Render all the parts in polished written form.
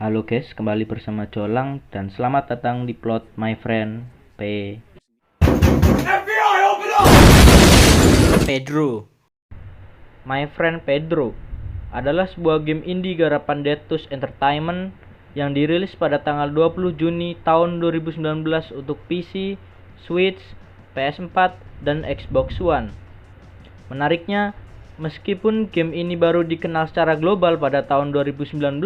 Halo guys, kembali bersama Jolang dan selamat datang di plot My Friend FBI, open up! Pedro. My Friend Pedro adalah sebuah game indie garapan Detus Entertainment yang dirilis pada tanggal 20 Juni tahun 2019 untuk PC, Switch, PS4, dan Xbox One. Menariknya, meskipun game ini baru dikenal secara global pada tahun 2019,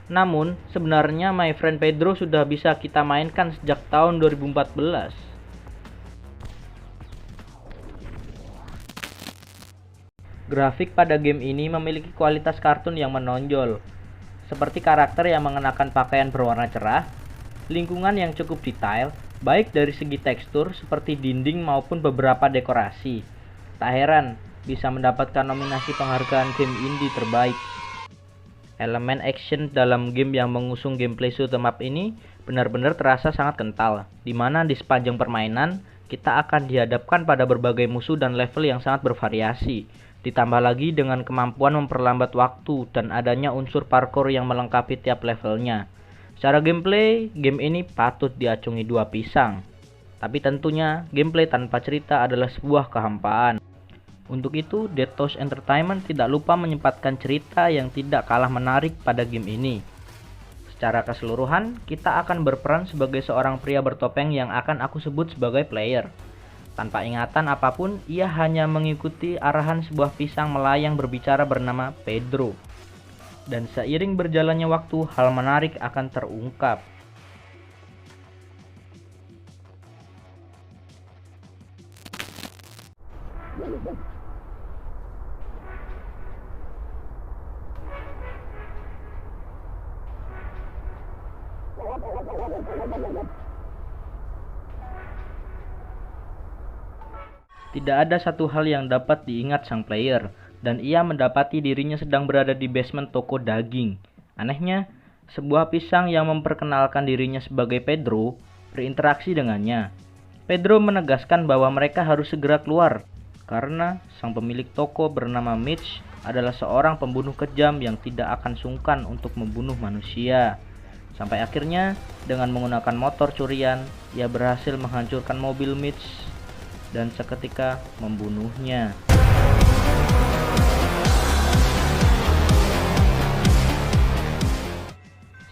namun sebenarnya My Friend Pedro sudah bisa kita mainkan sejak tahun 2014. Grafik pada game ini memiliki kualitas kartun yang menonjol, seperti karakter yang mengenakan pakaian berwarna cerah, lingkungan yang cukup detail, baik dari segi tekstur seperti dinding maupun beberapa dekorasi. Tak heran bisa mendapatkan nominasi penghargaan game indie terbaik. Elemen action dalam game yang mengusung gameplay shoot 'em up ini benar-benar terasa sangat kental, di mana di sepanjang permainan kita akan dihadapkan pada berbagai musuh dan level yang sangat bervariasi. Ditambah lagi dengan kemampuan memperlambat waktu dan adanya unsur parkour yang melengkapi tiap levelnya. Secara gameplay, game ini patut diacungi dua pisang. Tapi tentunya, gameplay tanpa cerita adalah sebuah kehampaan. Untuk itu, Detus Entertainment tidak lupa menyempatkan cerita yang tidak kalah menarik pada game ini. Secara keseluruhan, kita akan berperan sebagai seorang pria bertopeng yang akan aku sebut sebagai player. Tanpa ingatan apapun, ia hanya mengikuti arahan sebuah pisang melayang berbicara bernama Pedro. Dan seiring berjalannya waktu, hal menarik akan terungkap. Tidak ada satu hal yang dapat diingat sang player, dan ia mendapati dirinya sedang berada di basement toko daging. Anehnya, sebuah pisang yang memperkenalkan dirinya sebagai Pedro berinteraksi dengannya. Pedro menegaskan bahwa mereka harus segera keluar, karena sang pemilik toko bernama Mitch adalah seorang pembunuh kejam yang tidak akan sungkan untuk membunuh manusia. Sampai akhirnya, dengan menggunakan motor curian, ia berhasil menghancurkan mobil Mitch dan seketika membunuhnya.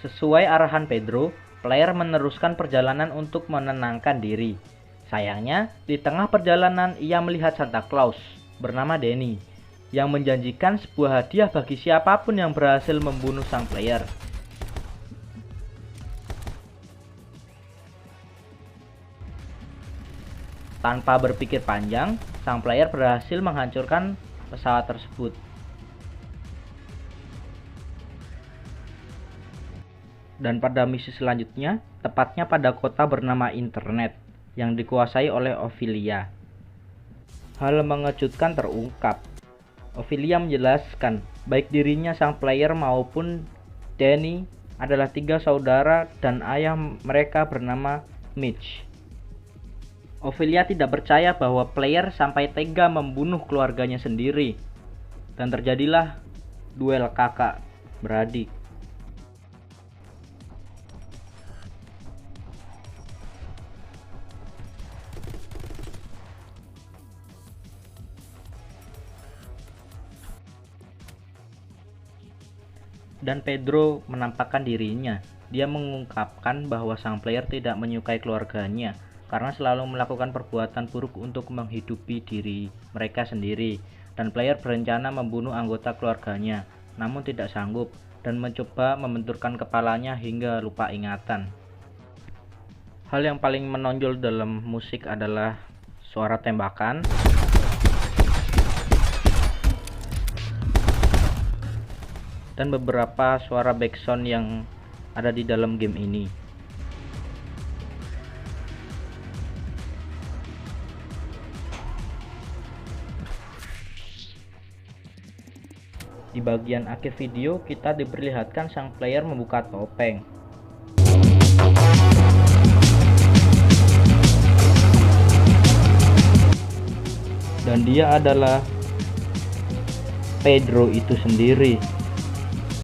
Sesuai arahan Pedro, player meneruskan perjalanan untuk menenangkan diri. Sayangnya, di tengah perjalanan ia melihat Santa Claus bernama Danny yang menjanjikan sebuah hadiah bagi siapapun yang berhasil membunuh sang player. Tanpa berpikir panjang, sang player berhasil menghancurkan pesawat tersebut. Dan pada misi selanjutnya, tepatnya pada kota bernama Internet, yang dikuasai oleh Ophelia. Hal mengejutkan terungkap. Ophelia menjelaskan, baik dirinya sang player maupun Danny adalah tiga saudara dan ayah mereka bernama Mitch. Ophelia tidak percaya bahwa player sampai tega membunuh keluarganya sendiri, dan terjadilah duel kakak beradik. Dan Pedro menampakkan dirinya. Dia mengungkapkan bahwa sang player tidak menyukai keluarganya karena selalu melakukan perbuatan buruk untuk menghidupi diri mereka sendiri, dan player berencana membunuh anggota keluarganya, namun tidak sanggup, dan mencoba membenturkan kepalanya hingga lupa ingatan. Hal yang paling menonjol dalam musik adalah suara tembakan, dan beberapa suara backsound yang ada di dalam game ini. Di bagian akhir video, kita diperlihatkan sang player membuka topeng. Dan dia adalah Pedro itu sendiri.